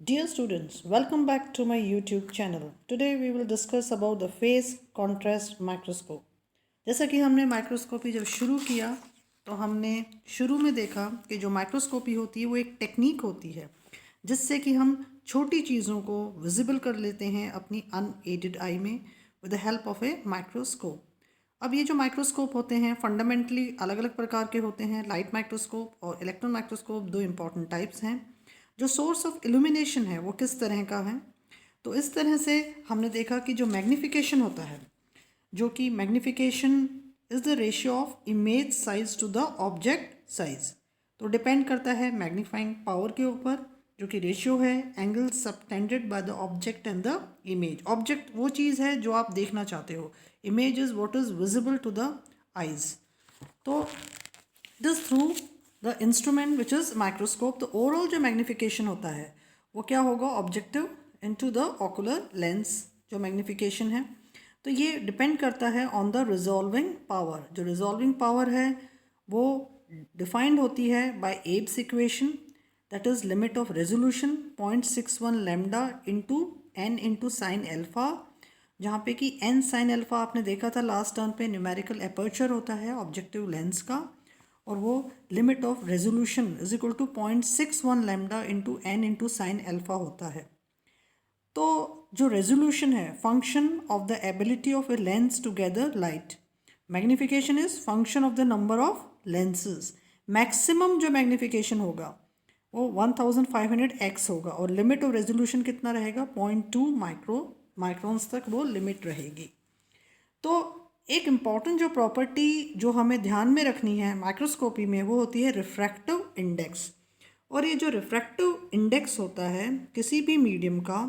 Dear students, welcome back to my YouTube channel. Today we will discuss about the phase contrast microscope. जैसा कि हमने microscopy जब शुरू किया तो हमने शुरू में देखा कि जो माइक्रोस्कोपी होती है वो एक टेक्निक होती है जिससे कि हम छोटी चीज़ों को विजिबल कर लेते हैं अपनी अनएडेड आई में with the help of a microscope. अब ये जो माइक्रोस्कोप होते हैं फंडामेंटली अलग अलग प्रकार के होते हैं। लाइट माइक्रोस्कोप और इलेक्ट्रॉन माइक्रोस्कोप दो इंपॉर्टेंट टाइप्स हैं। जो सोर्स ऑफ इल्यूमिनेशन है वो किस तरह का है, तो इस तरह से हमने देखा कि जो मैग्निफिकेशन होता है, जो कि magnification is the ratio of image size to the object size. तो डिपेंड करता है मैग्नीफाइंग पावर के ऊपर, जो कि रेशियो है angle subtended by the object and the image. Object वो चीज़ है जो आप देखना चाहते हो, image is what is visible to the eyes. तो this through the instrument which is microscope. तो ओवरऑल जो मैग्निफिकेशन होता है वो क्या होगा, objective into the ocular lens जो मैग्निफिकेशन है। तो ये डिपेंड करता है ऑन द रिजॉल्विंग पावर। जो रिजॉल्विंग पावर है वो डिफाइंड होती है by Abbe's equation, that is limit of resolution 0.61 lambda into n into sine alpha, जहाँ पे कि एन साइन एल्फा आपने देखा था लास्ट टर्म पे न्यूमेरिकल एपर्चर होता है ऑब्जेक्टिव लेंस का, और वो limit of resolution is equal to 0.61 lambda into n into sine alpha होता है। तो जो रेजोल्यूशन है function of the ability of a lens to gather light, magnification is function of the number of lenses. Maximum जो magnification होगा वो 1500x होगा और लिमिट ऑफ रेजोल्यूशन कितना रहेगा, 0.2 माइक्रोन्स तक वो लिमिट रहेगी। तो एक इम्पॉर्टेंट जो प्रॉपर्टी जो हमें ध्यान में रखनी है माइक्रोस्कोपी में वो होती है रिफ्रैक्टिव इंडेक्स। और ये जो रिफ्रैक्टिव इंडेक्स होता है किसी भी मीडियम का,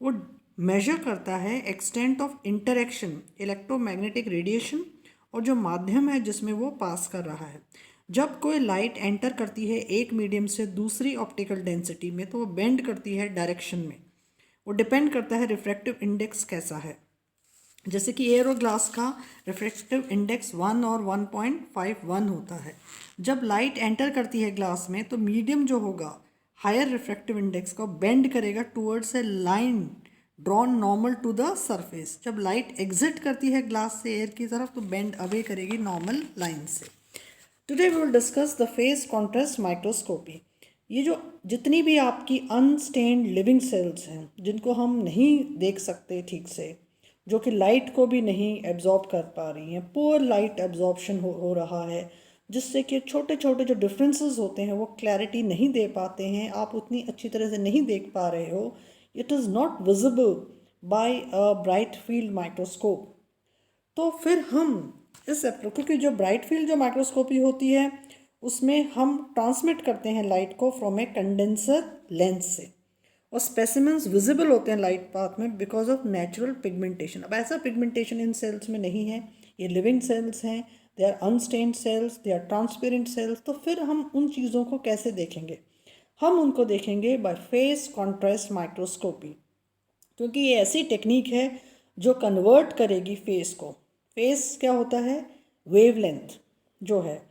वो मेजर करता है extent of interaction electromagnetic radiation और जो माध्यम है जिसमें वो पास कर रहा है। जब कोई लाइट एंटर करती है एक मीडियम से दूसरी ऑप्टिकल डेंसिटी में तो वो बेंड करती है डायरेक्शन में। वो डिपेंड करता है रिफ्रैक्टिव इंडेक्स कैसा है। जैसे कि एयर और ग्लास का रिफ्रैक्टिव इंडेक्स 1 और 1.51 होता है। जब लाइट एंटर करती है ग्लास में तो मीडियम जो होगा हायर रिफ्रैक्टिव इंडेक्स को बेंड करेगा towards a line drawn normal to the surface. जब लाइट एग्जिट करती है ग्लास से एयर की तरफ तो बेंड अवे करेगी नॉर्मल लाइन से। Today we will discuss the phase contrast microscopy. ये जो जितनी भी आपकी अनस्टेन्ड लिविंग सेल्स हैं जिनको हम नहीं देख सकते ठीक से, जो कि लाइट को भी नहीं एब्जॉर्ब कर पा रही हैं, पुअर लाइट एब्जॉर्प्शन हो रहा है, जिससे कि छोटे छोटे जो डिफरेंसेस होते हैं वो क्लैरिटी नहीं दे पाते हैं, आप उतनी अच्छी तरह से नहीं देख पा रहे हो। It is not visible by a bright field microscope. तो फिर हम इस क्योंकि जो ब्राइट फील्ड जो माइक्रोस्कोपी होती है उसमें हम ट्रांसमिट करते हैं लाइट को फ्रॉम ए कंडेंसर लेंस से, और स्पेसिमेंस विजिबल होते हैं लाइट पाथ में बिकॉज ऑफ नेचुरल पिगमेंटेशन। अब ऐसा पिगमेंटेशन इन सेल्स में नहीं है, ये लिविंग सेल्स हैं, they are unstained cells, they are transparent cells. तो फिर हम उन चीज़ों को कैसे देखेंगे, हम उनको देखेंगे बाय फेज कॉन्ट्रास्ट माइक्रोस्कोपी, क्योंकि ये ऐसी टेक्निक है जो कन्वर्ट करेगी फेस को। फेस क्या होता है, वेवलेंथ जो है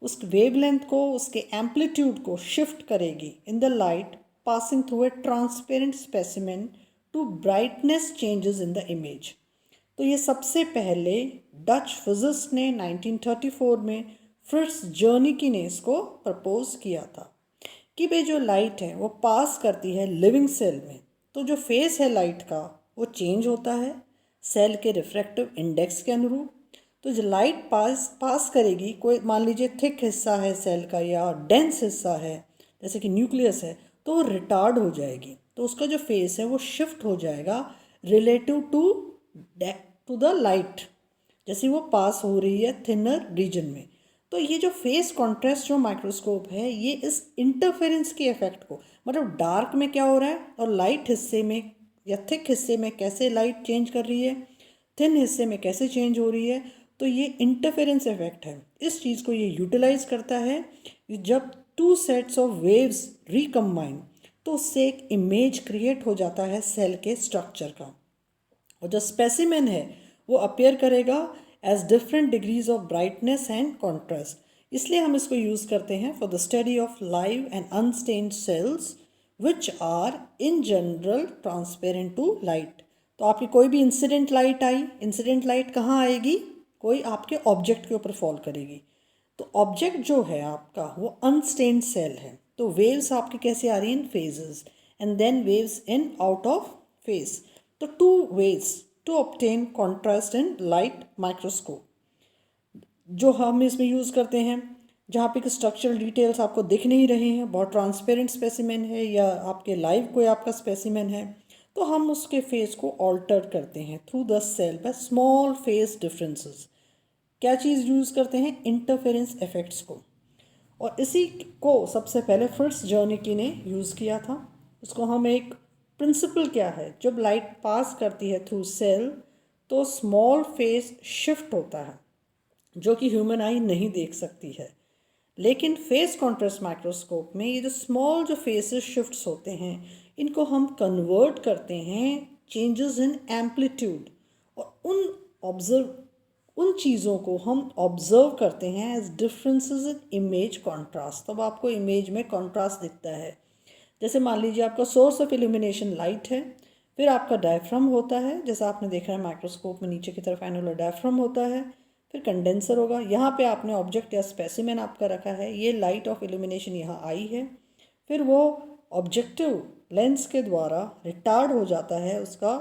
उस वेवलेंथ को, उसके एम्पलीट्यूड को शिफ्ट करेगी in the light passing through a transparent specimen to brightness changes in the image। तो ये सबसे पहले डच फिजिस्ट ने 1934 में फ्रिट्ज जर्निकी ने इसको प्रपोज किया था कि भाई जो लाइट है वो पास करती है लिविंग सेल में, तो जो फेस है लाइट का वो चेंज होता है सेल के रिफ्रैक्टिव इंडेक्स के अनुरूप। तो जो लाइट पास करेगी, कोई मान लीजिए थिक हिस्सा है सेल का या डेंस हिस्सा है जैसे कि न्यूक्लियस है, तो वो रिटार्ड हो जाएगी, तो उसका जो फेस है वो शिफ्ट हो जाएगा रिलेटिव टू द लाइट जैसे वो पास हो रही है थिनर रीजन में। तो ये जो फेस कॉन्ट्रास्ट जो माइक्रोस्कोप है ये इस इंटरफेरेंस के इफेक्ट को, मतलब डार्क में क्या हो रहा है और लाइट हिस्से में या थिक हिस्से में कैसे लाइट चेंज कर रही है, थिन हिस्से में कैसे चेंज हो रही है, तो ये इंटरफेरेंस इफेक्ट है। इस चीज़ को ये यूटिलाइज करता है। जब two sets of waves recombine तो उससे एक इमेज क्रिएट हो जाता है सेल के स्ट्रक्चर का, और जो स्पेसिमेन है वो अपेयर करेगा as different degrees of brightness and contrast. इसलिए हम इसको यूज़ करते हैं for the study of live and unstained cells which are in general transparent to light. तो आपकी कोई भी इंसिडेंट लाइट आई, इंसिडेंट लाइट कहाँ आएगी, कोई आपके ऑब्जेक्ट के ऊपर फॉल करेगी। तो ऑब्जेक्ट जो है आपका वो अनस्टेन्ड सेल है, तो वेव्स आपकी कैसे आ रही हैं, in phases, and then waves in out of phase. तो two ways to obtain contrast in light microscope जो हम इसमें यूज़ करते हैं, जहाँ पे स्ट्रक्चरल डिटेल्स आपको दिख नहीं रहे हैं, बहुत ट्रांसपेरेंट स्पेसिमेन है या आपके लाइव कोई आपका स्पेसिमेन है, तो हम उसके फेस को ऑल्टर करते हैं through the cell by small phase differences. क्या चीज़ यूज़ करते हैं, इंटरफेरेंस इफेक्ट्स को। और इसी को सबसे पहले फ्रिट्ज जर्निकी ने यूज़ किया था। उसको हम एक प्रिंसिपल क्या है, जब लाइट पास करती है थ्रू सेल तो स्मॉल फेस शिफ्ट होता है जो कि ह्यूमन आई नहीं देख सकती है, लेकिन फेस कॉन्ट्रास्ट माइक्रोस्कोप में ये जो स्मॉल जो फेसेस शिफ्ट्स होते हैं इनको हम कन्वर्ट करते हैं चेंजेस इन एम्पलीट्यूड, और उन चीज़ों को हम ऑब्जर्व करते हैं as differences in image contrast. तब आपको इमेज में कॉन्ट्रास्ट दिखता है। जैसे मान लीजिए आपका सोर्स ऑफ इल्यूमिनेशन लाइट है, फिर आपका डायफ्राम होता है, जैसा आपने देखा है माइक्रोस्कोप में नीचे की तरफ एनुलर डायफ्राम होता है, फिर कंडेंसर होगा। यहाँ पे आपने ऑब्जेक्ट या स्पेसिमेन आपका रखा है, ये लाइट ऑफ इल्यूमिनेशन यहाँ आई है, फिर वो ऑब्जेक्टिव लेंस के द्वारा रिटार्ड हो जाता है उसका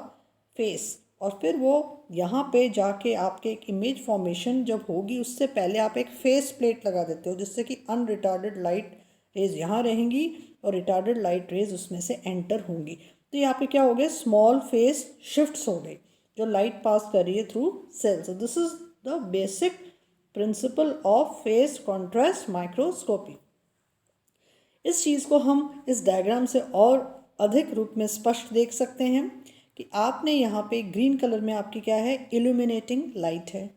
फेस, और फिर वो यहाँ पे जाके आपके एक इमेज फॉर्मेशन जब होगी उससे पहले आप एक फेस प्लेट लगा देते हो, जिससे कि अनरिटार्डेड लाइट रेज यहाँ रहेंगी और रिटार्डेड लाइट रेज उसमें से एंटर होंगी। तो यहाँ पे क्या हो गया, स्मॉल फेस शिफ्ट्स हो गई जो लाइट पास कर रही है through cells. This is the basic principle of phase contrast microscopy. इस चीज़ को हम इस डायग्राम से और अधिक रूप में स्पष्ट देख सकते हैं कि आपने यहाँ पे ग्रीन कलर में आपकी क्या है, इल्यूमिनेटिंग लाइट है,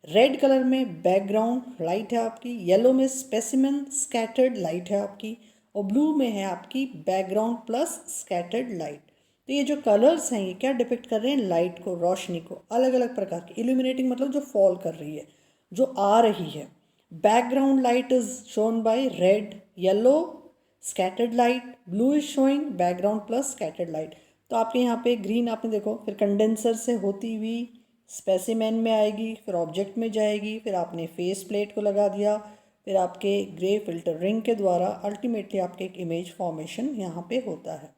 रेड कलर में बैकग्राउंड लाइट है आपकी, येलो में स्पेसिमेन स्कैटर्ड लाइट है आपकी, और ब्लू में है आपकी बैकग्राउंड प्लस स्कैटर्ड लाइट। तो ये जो कलर्स हैं ये क्या डिपिक्ट कर रहे हैं, लाइट को, रोशनी को, अलग अलग प्रकार की। इल्यूमिनेटिंग मतलब जो फॉल कर रही है, जो आ रही है। Background light is shown by red, yellow scattered light, blue is showing background plus scattered light. तो आपके यहाँ पे ग्रीन आपने देखो, फिर कंडेंसर से होती हुई स्पेसिमेन में आएगी, फिर ऑब्जेक्ट में जाएगी, फिर आपने फेस प्लेट को लगा दिया, फिर आपके ग्रे फिल्टर रिंग के द्वारा अल्टीमेटली आपके एक इमेज फॉर्मेशन यहाँ पे होता है।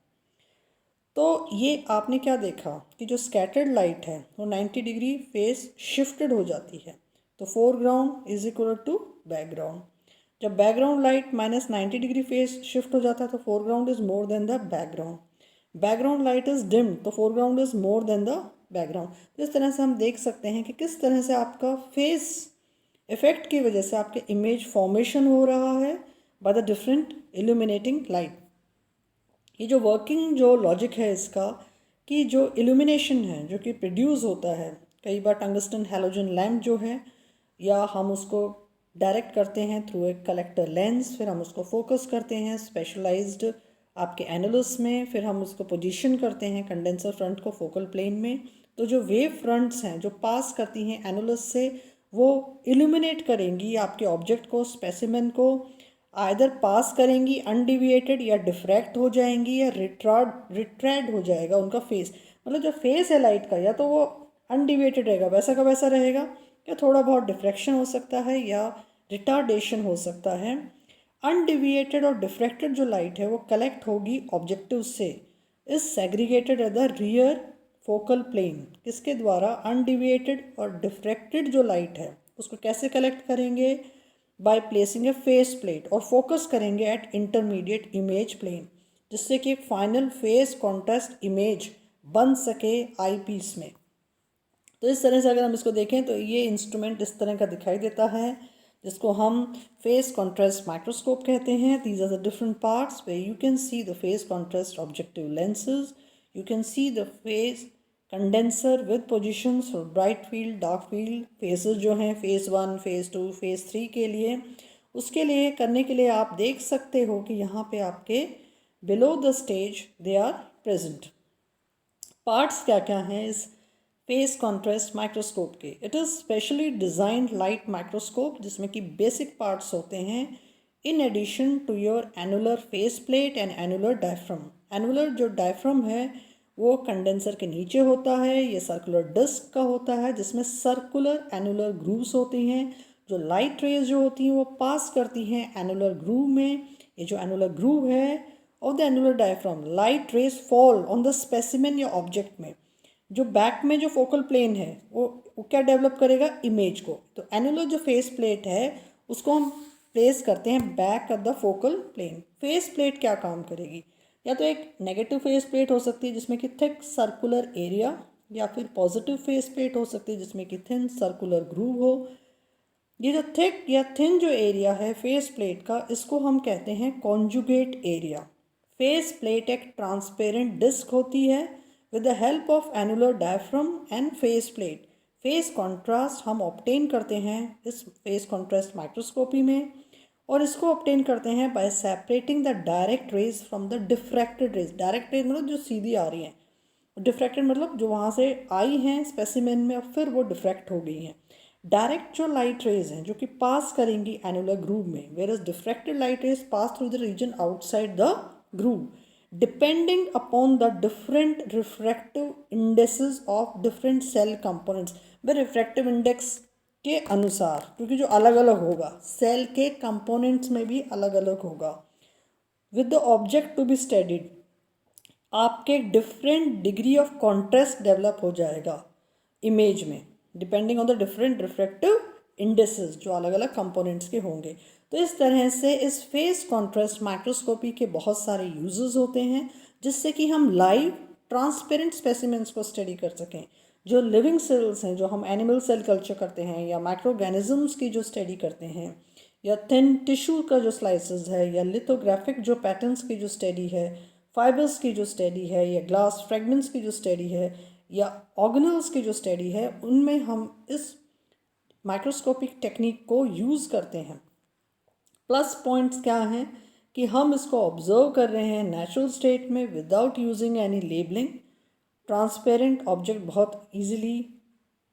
तो ये आपने क्या देखा कि जो स्कैटर्ड लाइट है वो 90 डिग्री फेस शिफ्टेड हो जाती है, तो foreground is equal to background. जब background light -90 degree phase shift हो जाता है तो foreground is more than the background. Background light is dim तो foreground is more than the background. तो इस तरह से हम देख सकते हैं कि किस तरह से आपका फेस इफेक्ट की वजह से आपके इमेज फॉर्मेशन हो रहा है by the different illuminating light. ये जो वर्किंग जो लॉजिक है इसका, कि जो इल्यूमिनेशन है जो कि प्रोड्यूस होता है, कई बार टंगस्टन हैलोजन लैम्प जो है, या हम उसको डायरेक्ट करते हैं थ्रू एक कलेक्टर लेंस, फिर हम उसको फोकस करते हैं स्पेशलाइज्ड आपके एनुलस में, फिर हम उसको पोजीशन करते हैं कंडेंसर फ्रंट को फोकल प्लेन में। तो जो वेव फ्रंट्स हैं जो पास करती हैं एनुलस से, वो इल्यूमिनेट करेंगी आपके ऑब्जेक्ट को, स्पेसिमेन को, आइदर पास करेंगी अनडिविएटेड, या डिफ्रैक्ट हो जाएंगी, या रिट्रैड हो जाएगा उनका फेस। मतलब जो फेस है लाइट का, या तो वो अनडिविएटेड रहेगा वैसा का वैसा रहेगा, या थोड़ा बहुत डिफ्रैक्शन हो सकता है, या रिटार्डेशन हो सकता है। अनडिविएटेड और डिफ्रैक्टेड जो लाइट है वो कलेक्ट होगी ऑब्जेक्टिव से, is segregated at the rear focal plane. किसके द्वारा, अनडिविएटेड और डिफ्रैक्टेड जो लाइट है उसको कैसे कलेक्ट करेंगे, by placing A face plate, और फोकस करेंगे एट इंटरमीडिएट इमेज प्लेन, जिससे कि एक फाइनल फेस कॉन्ट्रास्ट इमेज बन सके आई पीस में। तो इस तरह से अगर हम इसको देखें तो ये इंस्ट्रूमेंट इस तरह का दिखाई देता है, जिसको हम फेस कॉन्ट्रास्ट माइक्रोस्कोप कहते हैं। These are the different parts way you can see the phase contrast objective lenses, you can see the phase condenser with positions for bright field, dark field, phases जो हैं face 1, face 2, face 3 के लिए। उसके लिए करने के लिए आप देख सकते हो कि यहाँ पे आपके below the stage they are present. Parts क्या क्या हैं इस फेस कॉन्ट्रास्ट माइक्रोस्कोप के, it is specially designed light microscope, जिसमें कि बेसिक पार्ट्स होते हैं in addition to your annular phase plate and annular diaphragm. Annular जो डायफ्रम है वो कंडेंसर के नीचे होता है, ये सर्कुलर डिस्क का होता है जिसमें सर्कुलर एनुलर ग्रूव्स होती हैं। जो लाइट रेज जो होती हैं वो पास करती हैं एनुलर ग्रूव में। ये जो एनुलर ग्रूव है of the annular diaphragm, light rays fall on the specimen या ऑब्जेक्ट में। जो बैक में जो फोकल प्लेन है वो क्या डेवलप करेगा, इमेज को। तो एनुलर जो फेस प्लेट है उसको हम प्लेस करते हैं back of the focal plane. Phase plate क्या काम करेगी, या तो एक नेगेटिव फेस प्लेट हो सकती है जिसमें कि थिक सर्कुलर एरिया, या फिर पॉजिटिव फेस प्लेट हो सकती है जिसमें कि थिन सर्कुलर ग्रूव हो। ये जो थिक या थिन जो एरिया है फेस प्लेट का, इसको हम कहते हैं कॉन्जुगेट एरिया। फेस प्लेट एक ट्रांसपेरेंट डिस्क होती है with the help of annular diaphragm and face plate. Face contrast हम ऑब्टेन करते हैं इस फेस कॉन्ट्रास्ट माइक्रोस्कोपी में, और इसको ऑब्टेन करते हैं by separating the direct rays from the diffracted rays. Direct rays मतलब जो सीधी आ रही हैं, डिफ्रैक्टेड मतलब जो वहाँ से आई हैं स्पेसिमेन में और फिर वो डिफ्रैक्ट हो गई हैं। डायरेक्ट जो लाइट रेज हैं जो कि पास करेंगी एनुलर ग्रूव में, where is diffracted light rays pass through the region outside the groove depending upon the different refractive indexes of different cell components. वे रिफ्रैक्टिव इंडेक्स के अनुसार, क्योंकि जो अलग अलग होगा सेल के कंपोनेंट्स में भी अलग अलग होगा। With the object to be studied, आपके different degree of contrast develop हो जाएगा इमेज में, depending on the different refractive indexes जो अलग अलग कंपोनेंट्स के होंगे। तो इस तरह से इस फेस कॉन्ट्रास्ट माइक्रोस्कोपी के बहुत सारे यूजेस होते हैं जिससे कि हम लाइव ट्रांसपेरेंट स्पेसिमेंट्स को स्टडी कर सकें। जो लिविंग सेल्स हैं, जो हम एनिमल सेल कल्चर करते हैं, या माइक्रोऑर्गेनिजम्स की जो स्टडी करते हैं, या थिन टिश्यू का जो स्लाइसेस है, या लिथोग्राफिक जो पैटर्न्स की जो स्टडी है, फाइबर्स की जो स्टडी है, या ग्लास फ्रेगमेंट्स की जो स्टडी है, या ऑर्गेनल्स की जो स्टडी है, उनमें हम इस माइक्रोस्कोपिक टेक्निक को यूज़ करते हैं। प्लस पॉइंट्स क्या हैं कि हम इसको ऑब्जर्व कर रहे हैं नेचुरल स्टेट में without using any labelling. Transparent object बहुत इजीली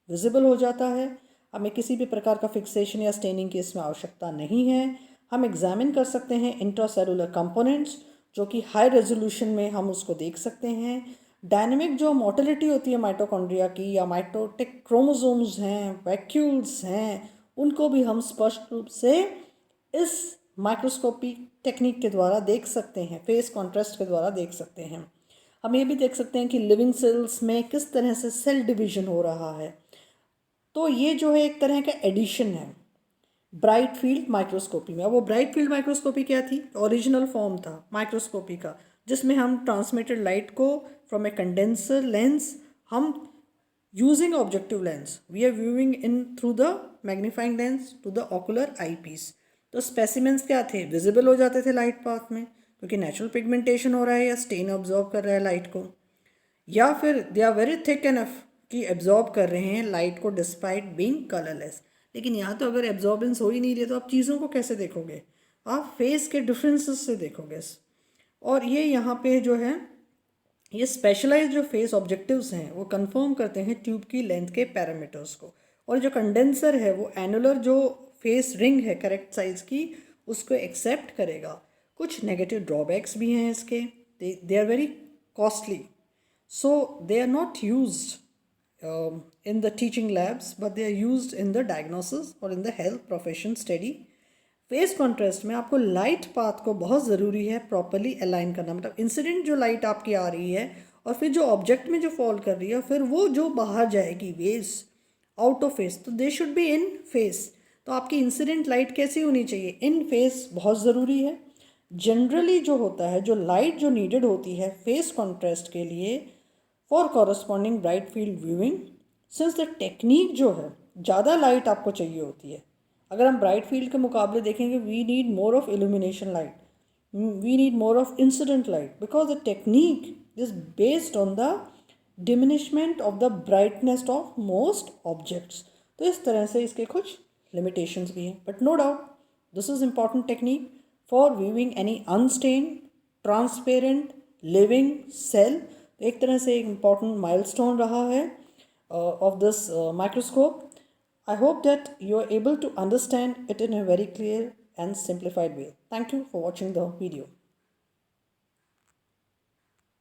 विजिबल हो जाता है, हमें किसी भी प्रकार का फिक्सेशन या स्टेनिंग की इसमें आवश्यकता नहीं है। हम एग्जामिन कर सकते हैं इंट्रासेलुलर कंपोनेंट्स जो कि हाई रेजोल्यूशन में हम उसको देख सकते हैं। डायनेमिक जो मोटिलिटी होती है माइटोकॉन्ड्रिया की, या माइटोटिक क्रोमोसोम्स हैं, वैक्यूल्स हैं, उनको भी हम स्पष्ट रूप से इस माइक्रोस्कोपी टेक्निक के द्वारा देख सकते हैं, फेस कॉन्ट्रास्ट के द्वारा देख सकते हैं। हम ये भी देख सकते हैं कि लिविंग सेल्स में किस तरह से सेल डिवीजन हो रहा है। तो ये जो है एक तरह का एडिशन है ब्राइट फील्ड माइक्रोस्कोपी में। अब वो ब्राइट फील्ड माइक्रोस्कोपी क्या थी, ओरिजिनल फॉर्म था माइक्रोस्कोपी का जिसमें हम ट्रांसमिटेड लाइट को फ्रॉम ए कंडेंसर लेंस, हम using objective lens we are viewing in through the magnifying lens to the ocular eyepiece. तो स्पेसिमेंट्स क्या थे, विजिबल हो जाते थे लाइट पाथ में क्योंकि नेचुरल पिगमेंटेशन हो रहा है या स्टेन ऑब्जॉर्व कर रहा है लाइट को, या फिर they are very thick enough कि एब्जॉर्ब कर रहे हैं लाइट को डिस्पाइट बीइंग कलरलेस। लेकिन यहाँ तो अगर एब्जॉर्बेंस हो ही नहीं रही तो आप चीज़ों को कैसे देखोगे, आप फेस के डिफरेंसेस से देखोगे। और ये यहाँ पे जो है ये स्पेशलाइज्ड जो फेस ऑब्जेक्टिव्स हैं वो कंफर्म करते हैं ट्यूब की लेंथ के पैरामीटर्स को, और जो कंडेंसर है वो एनुलर जो फेस रिंग है करेक्ट साइज की उसको एक्सेप्ट करेगा। कुछ नेगेटिव ड्रॉबैक्स भी हैं इसके, they are very costly, so they are not used in the teaching labs but they are used in the diagnosis or in the health profession study। Face contrast में आपको light path को बहुत ज़रूरी है properly align करना, मतलब incident जो light आपकी आ रही है और फिर जो ऑब्जेक्ट में जो फॉल कर रही है फिर वो जो बाहर जाएगी वेव्स आउट ऑफ फेस, तो they should be in face. तो आपकी इंसिडेंट लाइट कैसी होनी चाहिए, इन फेस बहुत ज़रूरी है। जनरली जो होता है, जो लाइट जो नीडेड होती है फेस कॉन्ट्रास्ट के लिए for corresponding bright field viewing, since the technique जो है ज़्यादा लाइट आपको चाहिए होती है। अगर हम ब्राइट फील्ड के मुकाबले देखेंगे we need more of illumination light, we need more of incident light because the technique is based on the diminishment of the brightness of most objects. तो इस तरह से इसके कुछ लिमिटेशंस भी हैं, but no doubt this is important technique for viewing any unstained transparent living cell. एक तरह से एक इम्पॉर्टेंट माइलस्टोन रहा है of this microscope. I hope that you are able to understand it in a very clear and simplified way. Thank you for watching the video.